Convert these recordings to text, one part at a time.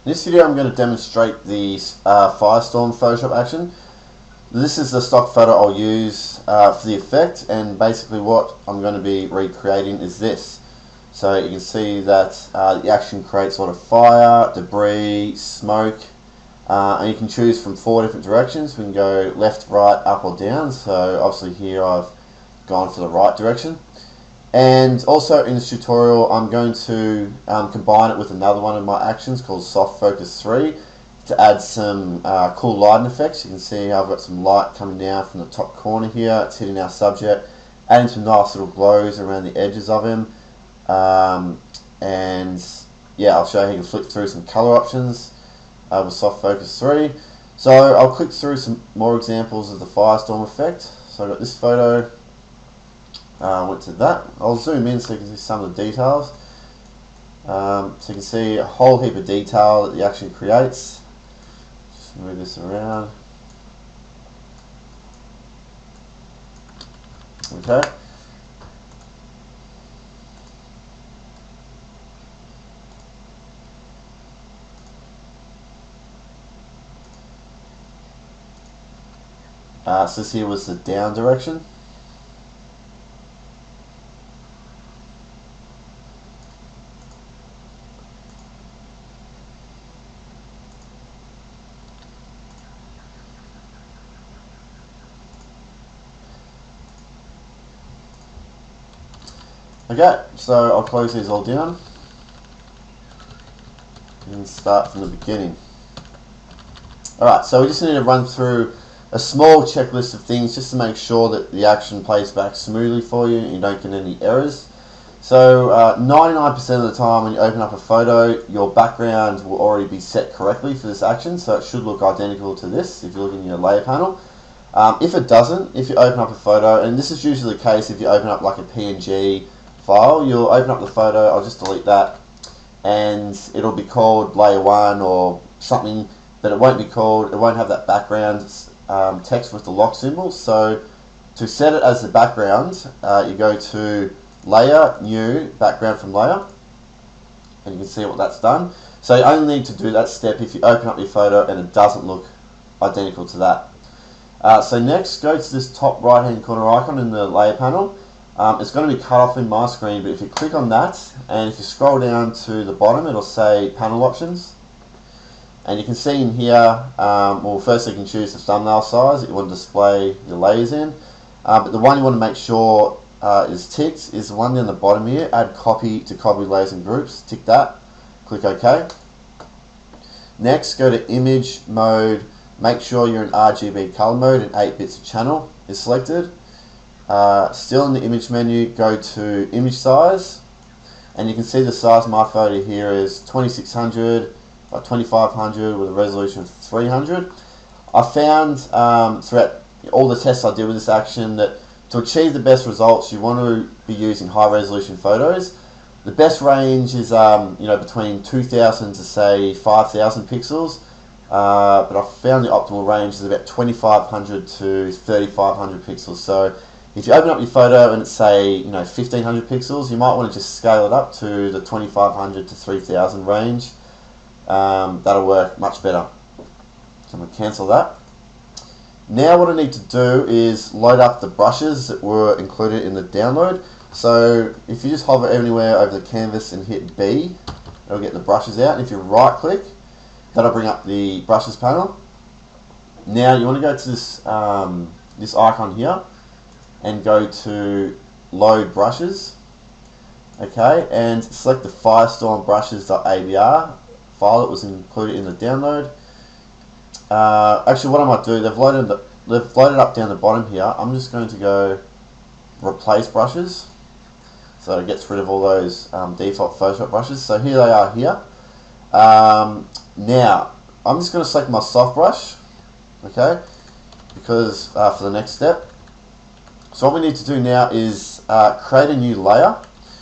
In this video I'm going to demonstrate the FireStorm Photoshop action. This is the stock photo I'll use for the effect, and basically what I'm going to be recreating is this. So you can see that the action creates a lot of fire, debris, smoke, and you can choose from 4 different directions. We can go left, right, up or down. So obviously here I've gone for the right direction. And also in this tutorial I'm going to combine it with another one of my actions called Soft Focus 3 to add some cool lighting effects. You can see I've got some light coming down from the top corner here. It's hitting our subject, adding some nice little glows around the edges of him. And yeah, I'll show you how you can flick through some color options with Soft Focus 3. So I'll click through some more examples of the FireStorm effect. So I've got this photo. Went to that. I'll zoom in so you can see some of the details. So you can see a whole heap of detail that the action creates. Just move this around. Okay. So this here was the down direction. Okay, so I'll close these all down and start from the beginning. Alright, so we just need to run through a small checklist of things just to make sure that the action plays back smoothly for you and you don't get any errors. So 99% of the time when you open up a photo, your background will already be set correctly for this action, so it should look identical to this if you look in your layer panel. If it doesn't, if you open up a photo, and this is usually the case if you open up like a PNG file, you'll open up the photo, I'll just delete that, and it'll be called layer 1 or something, but it won't be called, it won't have that background text with the lock symbol. So to set it as the background, you go to layer, new, background from layer, and you can see what that's done. So you only need to do that step if you open up your photo and it doesn't look identical to that. So next, go to this top right hand corner icon in the layer panel. It's going to be cut off in my screen, but if you click on that and if you scroll down to the bottom, it'll say panel options, and you can see in here, well, first you can choose the thumbnail size that you want to display your layers in, but the one you want to make sure is ticked is the one down the bottom here, add copy to copy layers and groups. Tick that, click OK. Next, go to image mode, make sure you're in RGB color mode and 8 bits of channel is selected. Still in the image menu, go to image size, and you can see the size of my photo here is 2600 by 2500 with a resolution of 300. I found throughout all the tests I did with this action that to achieve the best results you want to be using high resolution photos. The best range is between 2000 to say 5000 pixels, but I found the optimal range is about 2500 to 3500 pixels. So if you open up your photo and it's say 1500 pixels, you might want to just scale it up to the 2500 to 3000 range. That'll work much better. So I'm going to cancel that. Now what I need to do is load up the brushes that were included in the download. So if you just hover anywhere over the canvas and hit B, it'll get the brushes out, and if you right click, that'll bring up the brushes panel. Now you want to go to this this icon here and go to load brushes, okay, and select the FireStorm brushes.abr file that was included in the download. Actually what I might do, they've loaded up down the bottom here. I'm just going to go replace brushes, so it gets rid of all those default Photoshop brushes. So here they are here. Now I'm just going to select my soft brush, okay, because for the next step. So what we need to do now is create a new layer.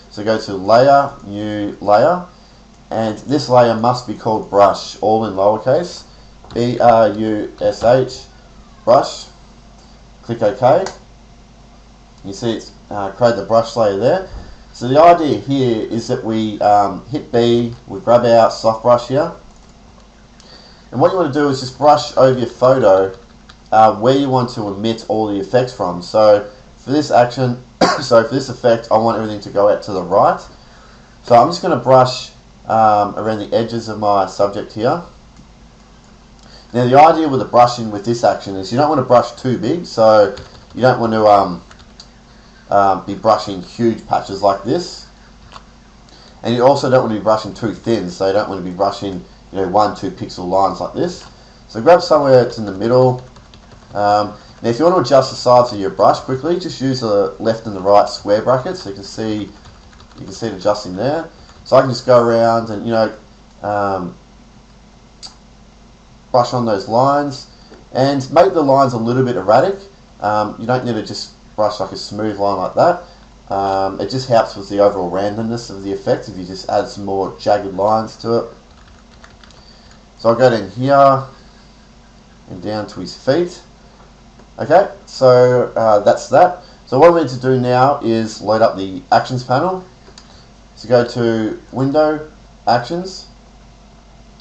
So go to layer, new layer, and this layer must be called brush, all in lowercase, B-R-U-S-H, brush. Click OK. You see it's created the brush layer there. So the idea here is that we hit B, we grab our soft brush here, And what you want to do is just brush over your photo where you want to emit all the effects from. So for this action, so for this effect, I want everything to go out to the right. So I'm just going to brush around the edges of my subject here. Now the idea with the brushing with this action is you don't want to brush too big, so you don't want to be brushing huge patches like this. And you also don't want to be brushing too thin, so you don't want to be brushing 1-2 pixel lines like this. So grab somewhere that's in the middle. Now if you want to adjust the size of your brush quickly, just use the left and the right square brackets so you can see it adjusting there. So I can just go around and brush on those lines and make the lines a little bit erratic. You don't need to just brush like a smooth line like that. It just helps with the overall randomness of the effect if you just add some more jagged lines to it. So I'll go down here and down to his feet. Okay, so that's that. So what we need to do now is load up the Actions panel. So go to Window, Actions,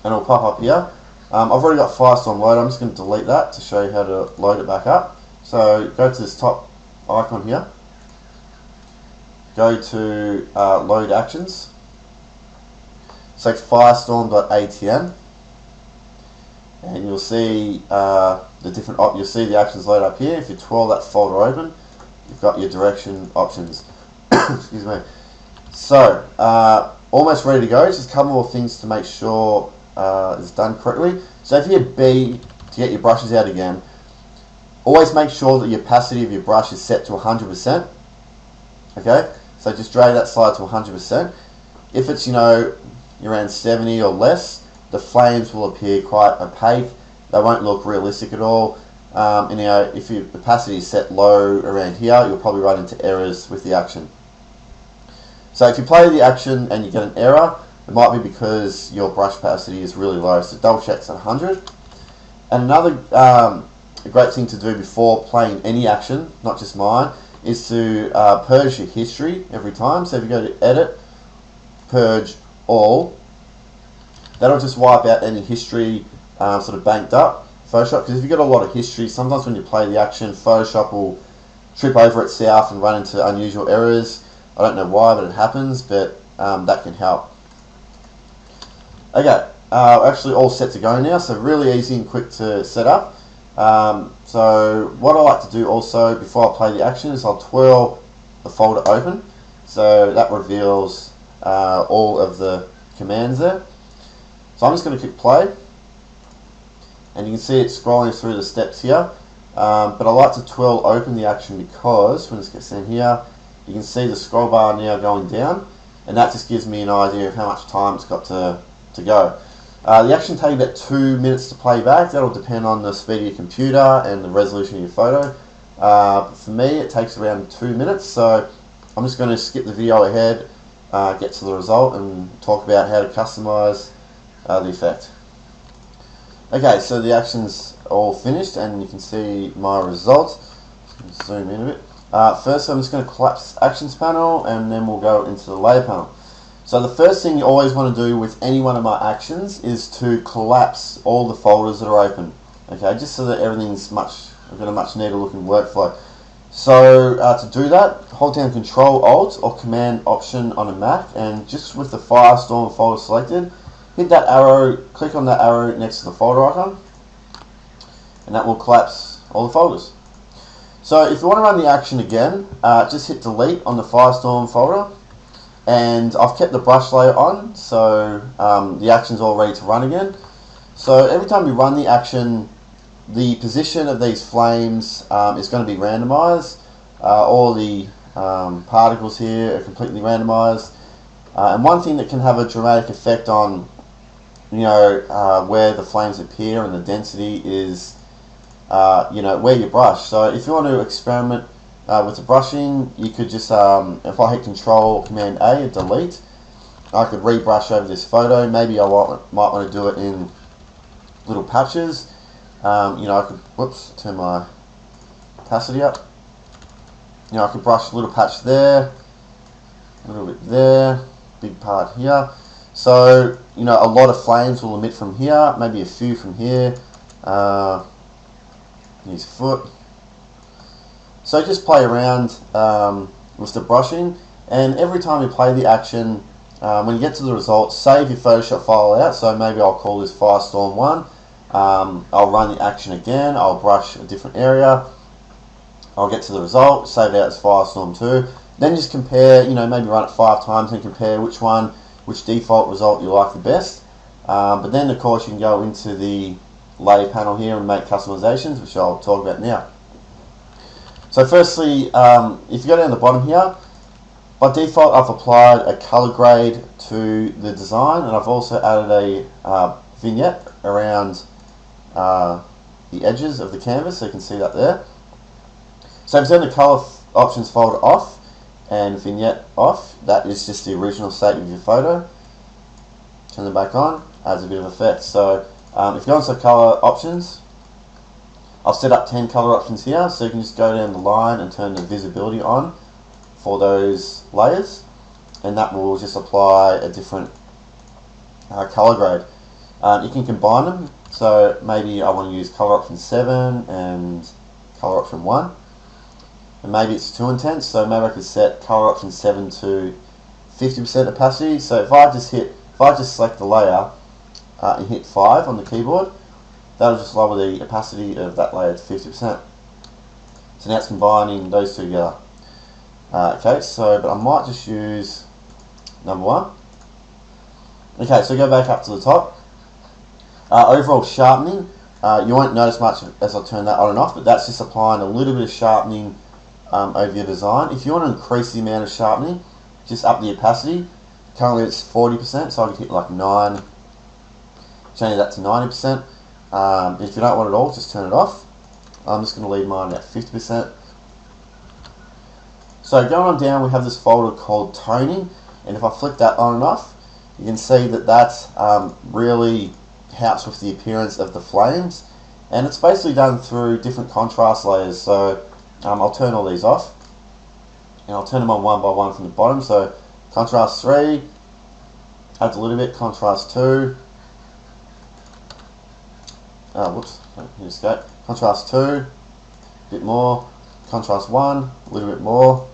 and it'll pop up here. I've already got FireStorm loaded. I'm just going to delete that to show you how to load it back up. So go to this top icon here. Go to Load Actions. Select FireStorm.atn. And you'll see you'll see the actions load up here. If you twirl that folder open, you've got your direction options. Excuse me. So almost ready to go. Just a couple more things to make sure it's done correctly. So if you hit B to get your brushes out again, always make sure that your opacity of your brush is set to 100%. Okay, so just drag that slide to 100%. If it's around 70 or less, the flames will appear quite opaque. They won't look realistic at all. And if your opacity is set low around here, you'll probably run into errors with the action. So if you play the action and you get an error, it might be because your brush opacity is really low. So double check at 100. And another great thing to do before playing any action, not just mine, is to purge your history every time. So if you go to Edit, Purge All, that'll just wipe out any history sort of banked up. Photoshop, because if you've got a lot of history, sometimes when you play the action, Photoshop will trip over itself and run into unusual errors. I don't know why, but it happens, but that can help. Okay, actually all set to go now, so really easy and quick to set up. So what I like to do also before I play the action is I'll twirl the folder open, so that reveals all of the commands there. So I'm just going to click play, and you can see it scrolling through the steps here, but I like to twirl open the action because when this gets in here, you can see the scroll bar now going down, and that just gives me an idea of how much time it's got to go. The action takes about 2 minutes to play back. That'll depend on the speed of your computer and the resolution of your photo. For me, it takes around 2 minutes, so I'm just going to skip the video ahead, get to the result, and talk about how to customize the effect. Okay, so the action's all finished, and you can see my result. Just zoom in a bit. First, I'm just going to collapse Actions panel, and then we'll go into the Layer panel. So the first thing you always want to do with any one of my actions is to collapse all the folders that are open. Okay, just so that everything's got a much neater looking workflow. So to do that, hold down Control Alt or Command Option on a Mac, and just with the FireStorm folder selected, hit that arrow, click on that arrow next to the folder icon, and that will collapse all the folders. So if you want to run the action again, just hit Delete on the FireStorm folder. And I've kept the brush layer on, so the action's all ready to run again. So every time you run the action, the position of these flames is going to be randomized. All the particles here are completely randomized. And one thing that can have a dramatic effect on where the flames appear and the density is where you brush. So if you want to experiment with the brushing, you could just, if I hit Control Command A and delete, I could rebrush over this photo. Maybe I might want to do it in little patches. I could, turn my opacity up. I could brush a little patch there, a little bit there, big part here. So, you know, a lot of flames will emit from here, maybe a few from here. Use foot. So just play around with the brushing, and every time you play the action, when you get to the results, save your Photoshop file out. So maybe I'll call this FireStorm 1. I'll run the action again, I'll brush a different area, I'll get to the result, save it out as FireStorm 2. Then just compare, you know, maybe run it 5 times and compare which default result you like the best. But then of course you can go into the layer panel here and make customizations, which I'll talk about now. So firstly, if you go down the bottom here, by default I've applied a color grade to the design, and I've also added a vignette around the edges of the canvas, so you can see that there. So if you turn the color options folder off and vignette off, that is just the original state of your photo. Turn them back on, adds a bit of effect. So if you go into color options, I've set up 10 color options here, so you can just go down the line and turn the visibility on for those layers, and that will just apply a different color grade. You can combine them, so maybe I want to use color option 7 and color option 1, and maybe it's too intense, so maybe I could set color option 7 to 50% opacity. So if I just select the layer and hit 5 on the keyboard, that'll just lower the opacity of that layer to 50%. So now it's combining those two together. Okay, so but I might just use number 1. Okay, so go back up to the top. Overall sharpening, you won't notice much as I turn that on and off, but that's just applying a little bit of sharpening over your design. If you want to increase the amount of sharpening, just up the opacity. Currently it's 40%, so I can hit like 9, change that to 90%. If you don't want it all, just turn it off. I'm just going to leave mine at 50%. So going on down, we have this folder called toning, and if I flick that on and off, you can see that that really helps with the appearance of the flames, and it's basically done through different contrast layers. So I'll turn all these off, and I'll turn them on one by one from the bottom. So contrast 3 adds a little bit, contrast 2, whoops, escape. Contrast 2, a bit more, contrast 1, a little bit more,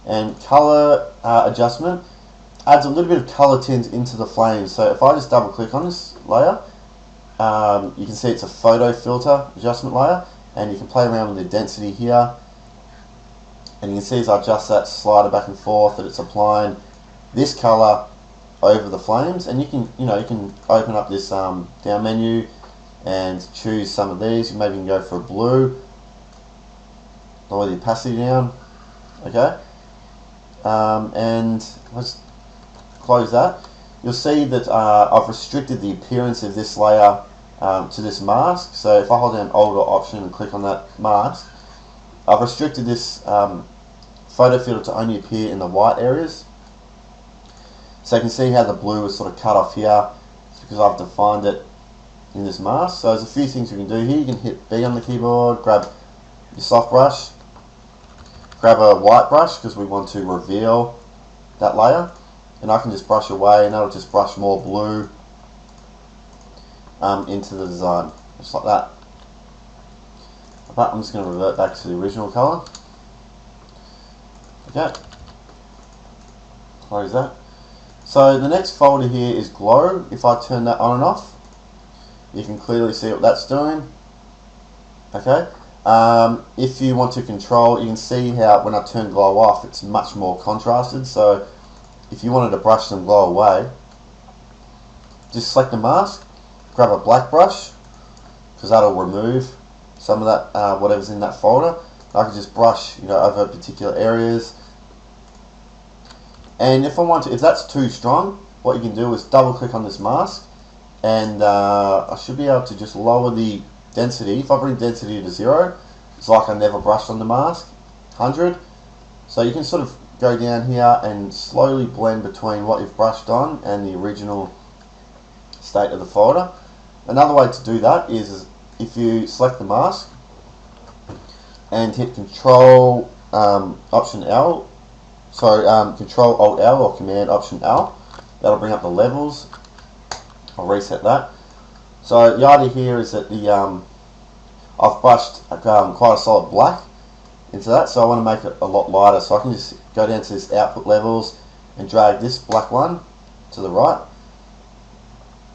and color adjustment adds a little bit of color tint into the flames. So if I just double click on this layer, you can see it's a photo filter adjustment layer, and you can play around with the density here, and you can see as I adjust that slider back and forth that it's applying this color over the flames. And you can open up this down menu and choose some of these. You maybe can go for a blue, lower the opacity down. Okay, and let's close that. You'll see that I've restricted the appearance of this layer to this mask. So if I hold down Alt or Option and click on that mask, I've restricted this photo filter to only appear in the white areas. So you can see how the blue is sort of cut off here. It's because I've defined it in this mask. So there's a few things you can do here. You can hit B on the keyboard, grab your soft brush, grab a white brush because we want to reveal that layer, and I can just brush away, and that'll just brush more blue into the design, just like that. But I'm just going to revert back to the original color. Okay, close that. So the next folder here is glow. If I turn that on and off, you can clearly see what that's doing. Okay, if you want to control, you can see how when I turn glow off, it's much more contrasted. So if you wanted to brush some glow away, just select the mask, grab a black brush, because that'll remove some of that whatever's in that folder. I can just brush, over particular areas. And if I want to, if that's too strong, what you can do is double click on this mask, and I should be able to just lower the density. If I bring density to 0, it's like I never brushed on the mask. 100. So you can sort of go down here and slowly blend between what you've brushed on and the original state of the folder. Another way to do that is if you select the mask and hit Control Option L, Control Alt L or Command Option L, That'll bring up the levels. I'll reset that. So the idea here is that I've brushed quite a solid black into that, so I want to make it a lot lighter. So I can just go down to this output levels and drag this black one to the right.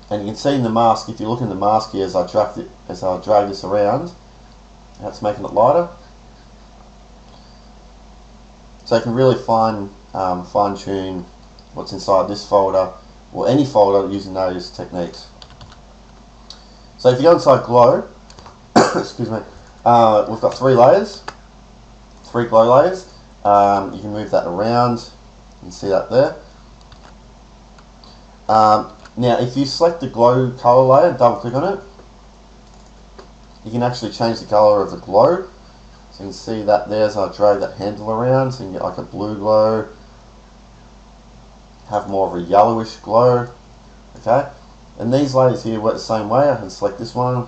And you can see in the mask, if you look in the mask here, as I drag this around, that's making it lighter. So you can really fine tune what's inside this folder, or any folder, using those techniques. So if you go inside Glow, excuse me, we've got 3 layers, 3 glow layers. You can move that around. You can see that there. Now, if you select the glow color layer and double click on it, you can actually change the color of the glow. So you can see that there as I drag that handle around, so you can get like a blue glow, have more of a yellowish glow. Okay, and these layers here work the same way. I can select this one.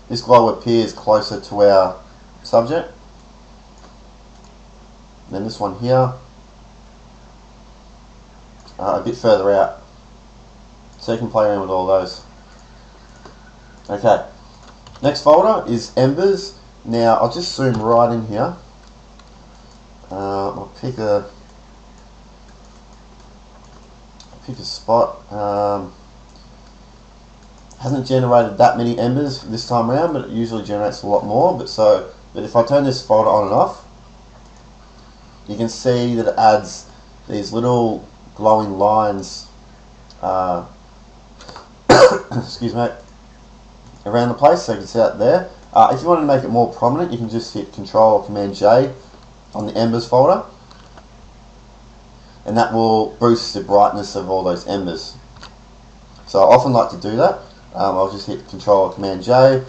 This glow appears closer to our subject. And then this one here, a bit further out. So you can play around with all those. Okay, next folder is Embers. Now I'll just zoom right in here. I'll pick a spot. Hasn't generated that many embers this time around, but it usually generates a lot more. But if I turn this folder on and off, you can see that it adds these little glowing lines excuse me, around the place, so you can see that there. If you want to make it more prominent, you can just hit Control or Command J on the embers folder, and that will boost the brightness of all those embers. So I often like to do that. I'll just hit Control or Command J,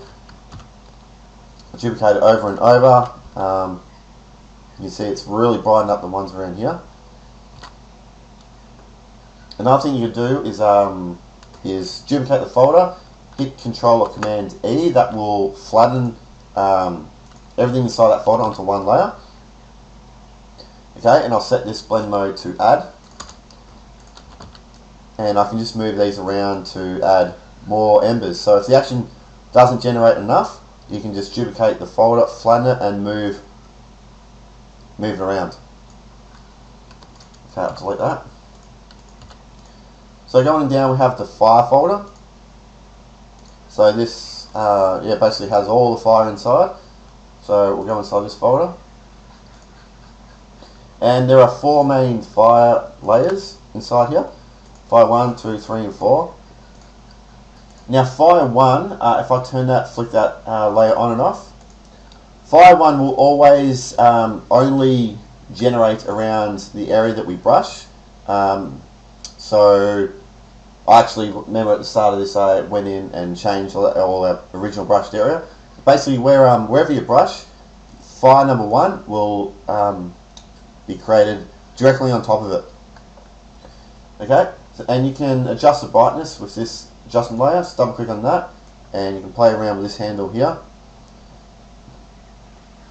duplicate it over and over. You can see it's really brightened up the ones around here. Another thing you can do is duplicate the folder, hit Control or Command E. That will flatten everything inside that folder onto one layer. Okay, and I'll set this blend mode to add, and I can just move these around to add more embers. So if the action doesn't generate enough, you can just duplicate the folder, flatten it, and move it around. Okay, I'll delete that. So going down, we have the fire folder. So this basically has all the fire inside. So we'll go inside this folder. And there are 4 main fire layers inside here. Fire 1, 2, 3, and 4. Now fire 1, if I turn that, flick that layer on and off, fire 1 will always only generate around the area that we brush. So I actually remember at the start of this, I went in and changed all our original brushed area. Basically, wherever you brush, fire number 1 will be created directly on top of it. Okay, and you can adjust the brightness with this adjustment layer. So double click on that, and you can play around with this handle here.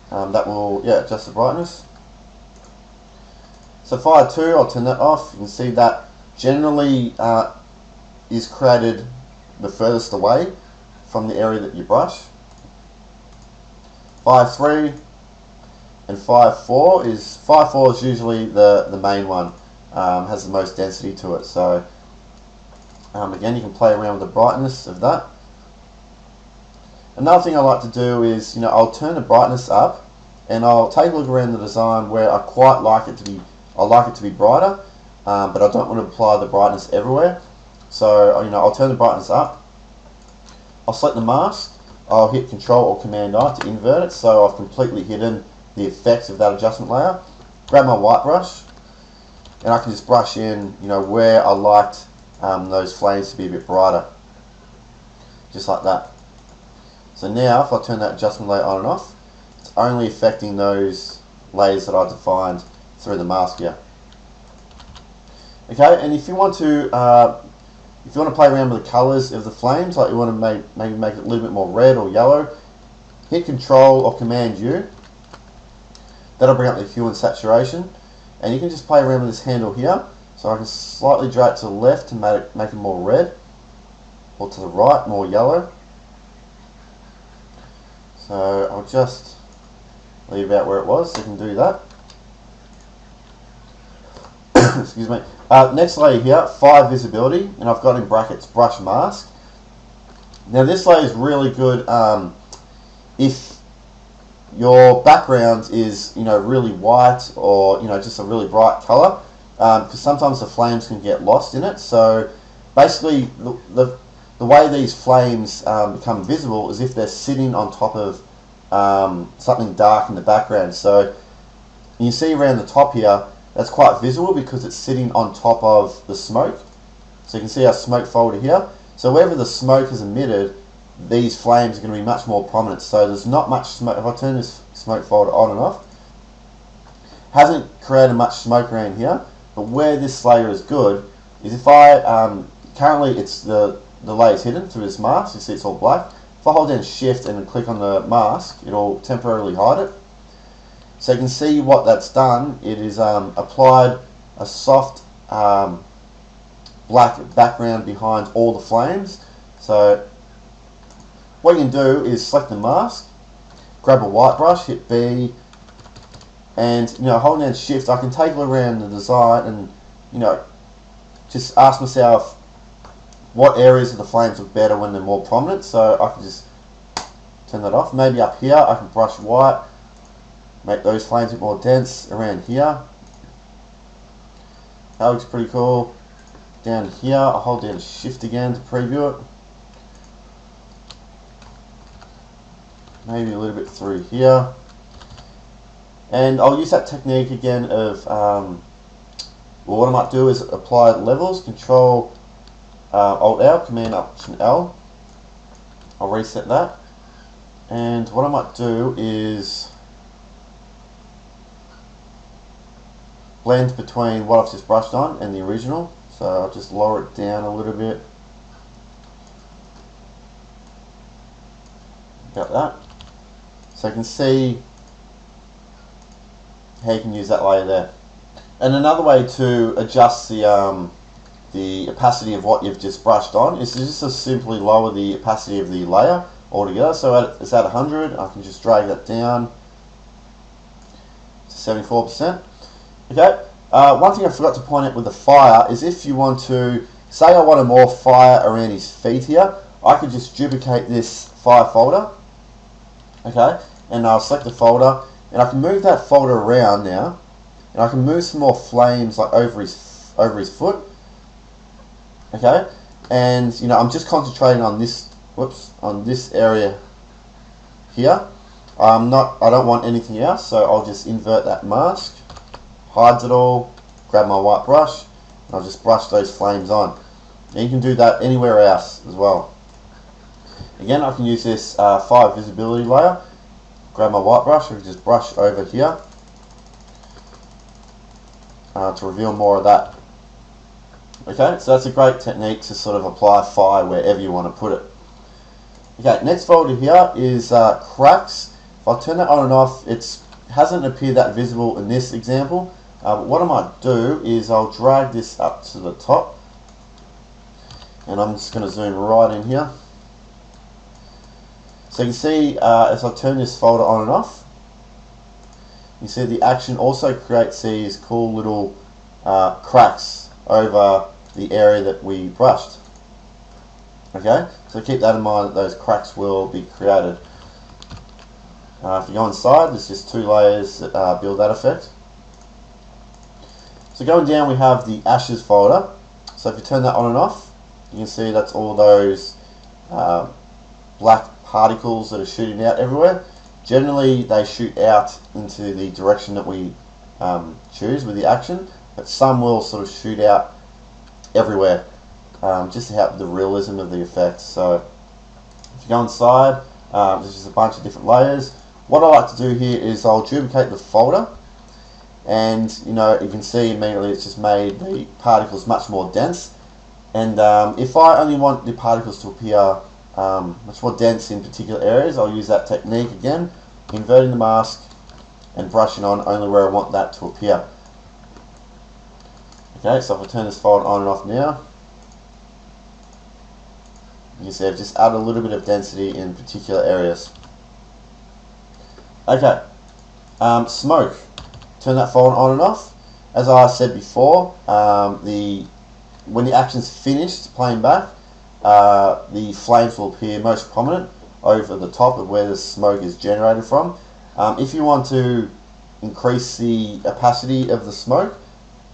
That will adjust the brightness. So fire 2, I'll turn that off. You can see that generally is created the furthest away from the area that you brush. Fire 3 and fire 4 is usually the main one, has the most density to it. So again, you can play around with the brightness of that. Another thing I like to do is, I'll turn the brightness up, and I'll take a look around the design where I quite like it to be. I like it to be brighter, but I don't want to apply the brightness everywhere. So I'll turn the brightness up. I'll select the mask. I'll hit Control or Command I to invert it, so I've completely hidden the effects of that adjustment layer. Grab my white brush, and I can just brush in, where I liked those flames to be a bit brighter, just like that. So now, if I turn that adjustment layer on and off, it's only affecting those layers that I defined through the mask here. Okay, and if you want to play around with the colours of the flames, like you want to maybe make it a little bit more red or yellow, hit Control or Command U. That'll bring up the hue and saturation, and you can just play around with this handle here So I can slightly drag it to the left to make it more red, or to the right, more yellow. So I'll just leave out where it was, so you can do that. Excuse me. Next layer here, fire visibility, and I've got in brackets brush mask. Now this layer is really good if your background is really white, or just a really bright color, because sometimes the flames can get lost in it. So basically the way these flames become visible is if they're sitting on top of something dark in the background. So you see around the top here, that's quite visible because it's sitting on top of the smoke. So you can see our smoke folder here. So wherever the smoke is emitted, these flames are going to be much more prominent. So there's not much smoke. If I turn this smoke folder on and off, hasn't created much smoke around here. But where this layer is good is if I currently it's the layer's hidden through this mask. You see it's all black. If I hold down Shift and click on the mask, it'll temporarily hide it. So you can see what that's done. It is applied a soft black background behind all the flames. So what you can do is select the mask, grab a white brush, hit B, and holding down Shift, I can take a look around the design and just ask myself what areas of the flames look better when they're more prominent. So I can just turn that off. Maybe up here I can brush white, make those flames a bit more dense around here. That looks pretty cool. Down here, I'll hold down Shift again to preview it. Maybe a little bit through here. And I'll use that technique again of, well, what I might do is apply levels, Control Alt L, Command Option L. I'll reset that. And what I might do is blend between what I've just brushed on and the original. So I'll just lower it down a little bit. Got that. So you can see how you can use that layer there. And another way to adjust the opacity of what you've just brushed on is just to simply lower the opacity of the layer altogether. So it's at 100. I can just drag that down to 74%. Okay. One thing I forgot to point out with the fire is if you want to, say I want more fire around his feet here, I could just duplicate this fire folder, okay, and I'll select the folder, and I can move that folder around now, and I can move some more flames like over his foot, okay, and I'm just concentrating on this, on this area here. I don't want anything else, so I'll just invert that mask. Hides it all, grab my white brush, and I'll just brush those flames on. And you can do that anywhere else as well. Again, I can use this fire visibility layer, grab my white brush, and just brush over here to reveal more of that. Okay, so that's a great technique to sort of apply fire wherever you want to put it. Okay, next folder here is cracks. If I turn that on and off, it hasn't appeared that visible in this example. But what I might do is I'll drag this up to the top, and I'm just going to zoom right in here. So you can see as I turn this folder on and off, you see the action also creates these cool little cracks over the area that we brushed. Okay, so keep that in mind that those cracks will be created. If you go inside, there's just two layers that build that effect. So going down, we have the ashes folder. So if you turn that on and off, you can see that's all those black particles that are shooting out everywhere. Generally, they shoot out into the direction that we choose with the action, but some will sort of shoot out everywhere, just to help the realism of the effect. So if you go inside, there's just a bunch of different layers. What I like to do here is I'll duplicate the folder, and you can see immediately it's just made the particles much more dense. And if I only want the particles to appear much more dense in particular areas, I'll use that technique again, inverting the mask and brushing on only where I want that to appear. Okay, so if I turn this folder on and off now, you can see I've just added a little bit of density in particular areas. Okay, smoke. Turn that folder on and off. As I said before, when the action's finished playing back, the flames will appear most prominent over the top of where the smoke is generated from. If you want to increase the opacity of the smoke,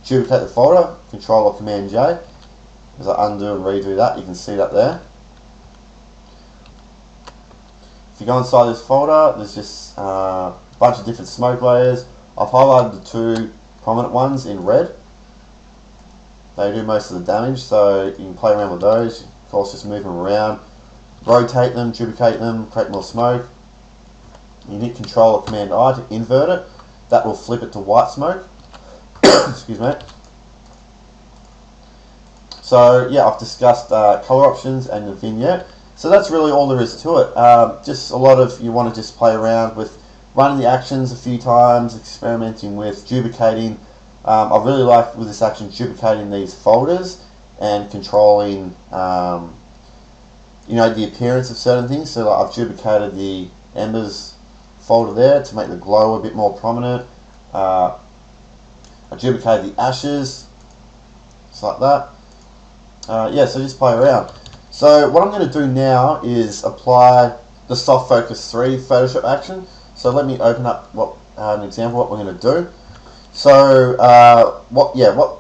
duplicate the folder, Control or Command J. As I undo and redo that, you can see that there. If you go inside this folder, there's just a bunch of different smoke layers. I've highlighted the two prominent ones in red. They do most of the damage, so you can play around with those. Of course, just move them around, rotate them, duplicate them, create more smoke. You hit Control or Command I to invert it. That will flip it to white smoke. Excuse me. So yeah, I've discussed color options and the vignette. So that's really all there is to it. Just a lot of, you want to just play around with running the actions a few times, experimenting with duplicating. I really like with this action duplicating these folders and controlling the appearance of certain things. So like I've duplicated the embers folder there to make the glow a bit more prominent. I duplicated the ashes, just like that. Yeah, so just play around. So what I'm going to do now is apply the Soft Focus 3 Photoshop action. So let me open up an example of what we're going to do. So what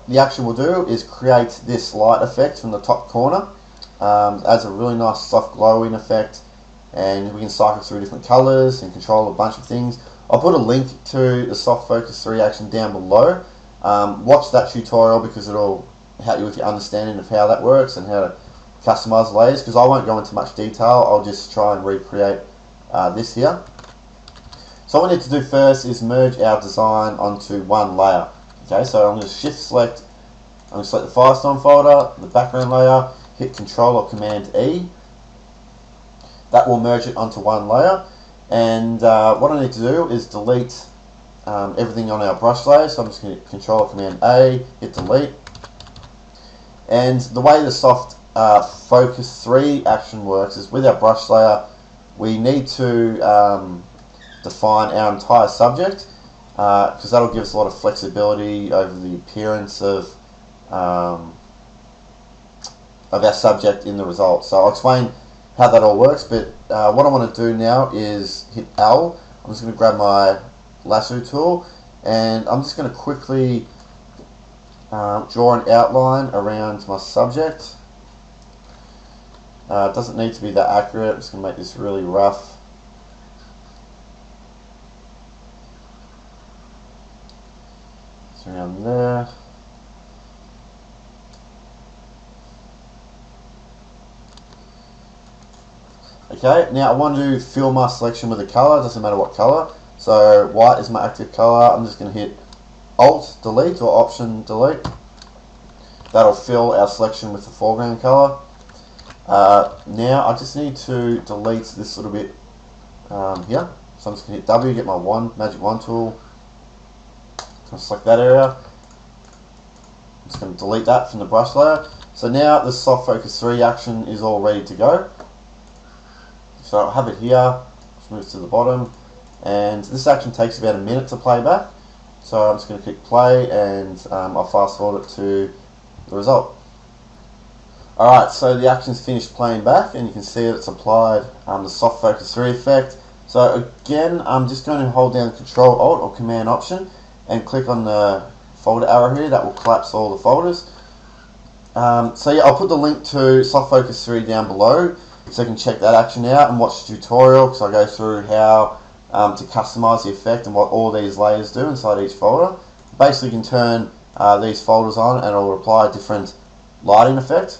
the action will do is create this light effect from the top corner. Adds a really nice soft glowing effect, and we can cycle through different colors and control a bunch of things. I'll put a link to the Soft Focus 3 action down below. Watch that tutorial because it'll help you with your understanding of how that works and how to customize the layers, because I won't go into much detail. I'll just try and recreate this here. So what we need to do first is merge our design onto one layer. Okay, so I'm going to shift select, I'm going to select the FireStorm folder, the background layer, hit Control or Command E. That will merge it onto one layer. And what I need to do is delete everything on our brush layer. So I'm just going to Control or Command A, hit delete. And the way the Soft Focus 3 action works is with our brush layer, we need to define our entire subject, because that'll give us a lot of flexibility over the appearance of our subject in the result. So I'll explain how that all works, but what I want to do now is hit L. I'm just going to grab my lasso tool, and I'm just going to quickly draw an outline around my subject. It doesn't need to be that accurate. I'm just going to make this really rough. It's around there. Okay, now I want to fill my selection with a color. Doesn't matter what color. So white is my active color. I'm just going to hit Alt delete or Option delete. That'll fill our selection with the foreground color. Now I just need to delete this little bit here. So I'm just going to hit W, get my magic wand tool. I'm select that area. I'm just going to delete that from the brush layer. So now the Soft Focus 3 action is all ready to go. So I'll have it here. Let's move to the bottom. And this action takes about a minute to play back. So I'm just going to click play, and I'll fast forward it to the result. Alright, so the action's finished playing back, and you can see that it's applied the Soft Focus 3 effect. So again, I'm just going to hold down Control Alt or Command Option and click on the folder arrow here. That will collapse all the folders. So yeah, I'll put the link to Soft Focus 3 down below, so you can check that action out and watch the tutorial, because I go through how to customize the effect and what all these layers do inside each folder. Basically, you can turn these folders on and it'll apply a different lighting effect.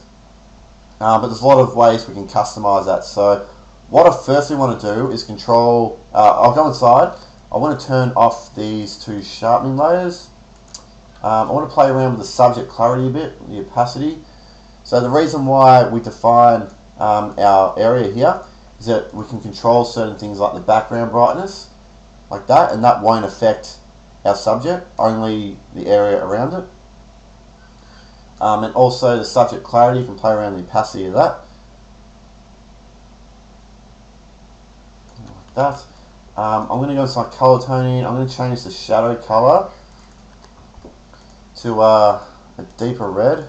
But there's a lot of ways we can customize that. So what I firstly want to do is I'll go inside. I want to turn off these two sharpening layers. I want to play around with the subject clarity a bit, the opacity. So the reason why we define our area here is that we can control certain things like the background brightness, like that, and that won't affect our subject, only the area around it. and also the subject clarity. You can play around the opacity of that. Like that. I'm going to go into my color toning. I'm going to change the shadow color to a deeper red.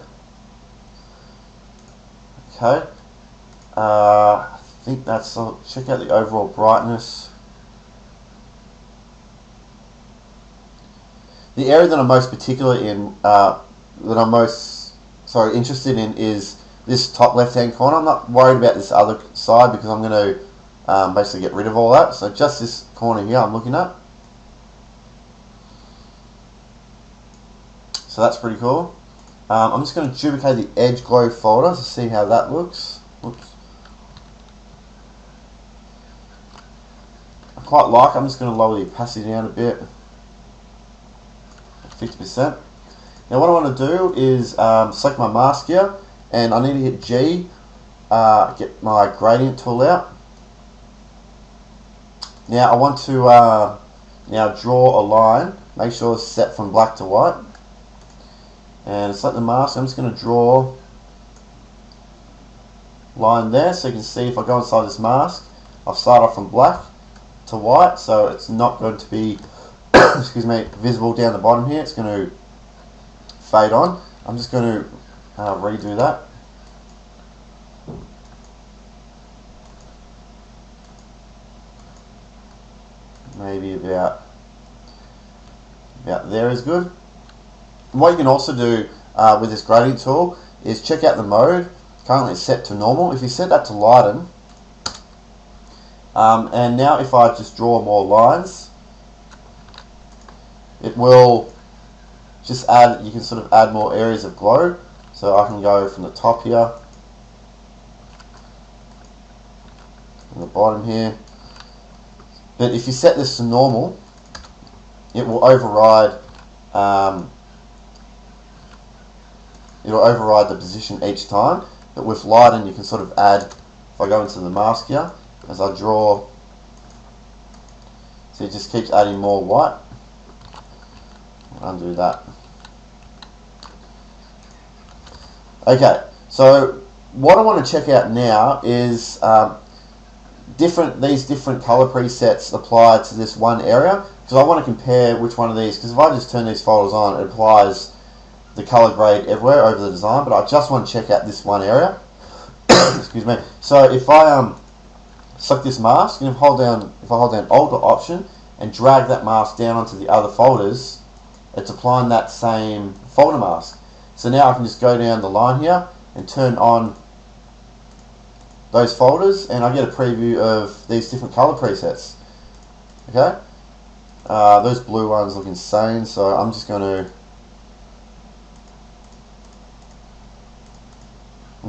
Okay. I think that's all. Check out the overall brightness. The area that I'm most particular in, that I'm most interested in, is this top left-hand corner. I'm not worried about this other side because I'm going to basically get rid of all that. So just this corner here I'm looking at. So that's pretty cool. I'm just going to duplicate the edge glow folder to see how that looks. Oops. I quite like it. I'm just going to lower the opacity down a bit. 50%. Now what I want to do is select my mask here, and I need to hit G, get my gradient tool out. Now I want to now draw a line, make sure it's set from black to white, and select the mask. I'm just going to draw a line there, so you can see if I go inside this mask, I've started off from black to white, so it's not going to be excuse me, visible down the bottom here. It's going to fade on. I'm just going to redo that. Maybe about there is good. And what you can also do with this gradient tool is check out the mode. Currently it's set to normal. If you set that to lighten, and now if I just draw more lines, it will just add, you can sort of add more areas of glow. So I can go from the top here, from the bottom here. But if you set this to normal, it will override the position each time. But with lighten, you can sort of add, if I go into the mask here, as I draw, so it just keeps adding more white. Undo that. Okay, so what I want to check out now is these different color presets applied to this one area, because I want to compare which one of these, because if I just turn these folders on, it applies the color grade everywhere over the design, but I just want to check out this one area. Excuse me. So if I select this mask, and if I hold down Alt or Option and drag that mask down onto the other folders, it's applying that same folder mask. So now I can just go down the line here and turn on those folders, and I get a preview of these different color presets. Okay, those blue ones look insane, so I'm just going to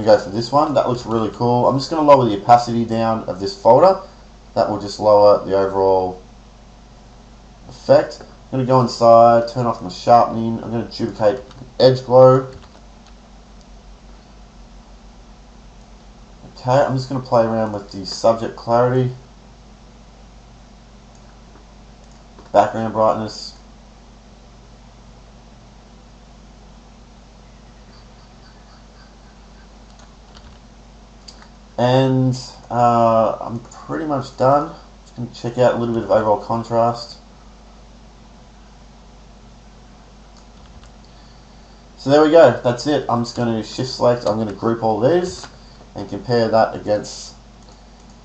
go for this one. That looks really cool. I'm just going to lower the opacity down of this folder. That will just lower the overall effect. I'm going to go inside, turn off my sharpening. I'm going to duplicate edge glow. Okay, I'm just going to play around with the subject clarity, background brightness. And I'm pretty much done. Just going to check out a little bit of overall contrast. So there we go, that's it. I'm just going to shift select, I'm going to group all these and compare that against.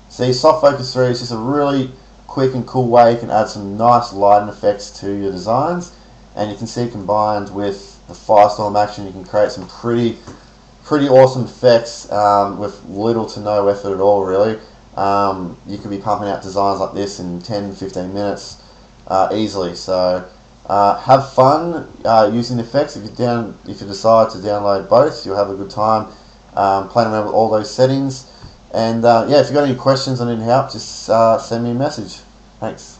See, Soft Focus 3 is just a really quick and cool way you can add some nice lighting effects to your designs, and you can see combined with the FireStorm action you can create some pretty awesome effects with little to no effort at all, really. You could be pumping out designs like this in 10-15 minutes easily. So have fun using effects. If you decide to download both, you'll have a good time playing around with all those settings. And yeah, if you've got any questions or need help, just send me a message. Thanks.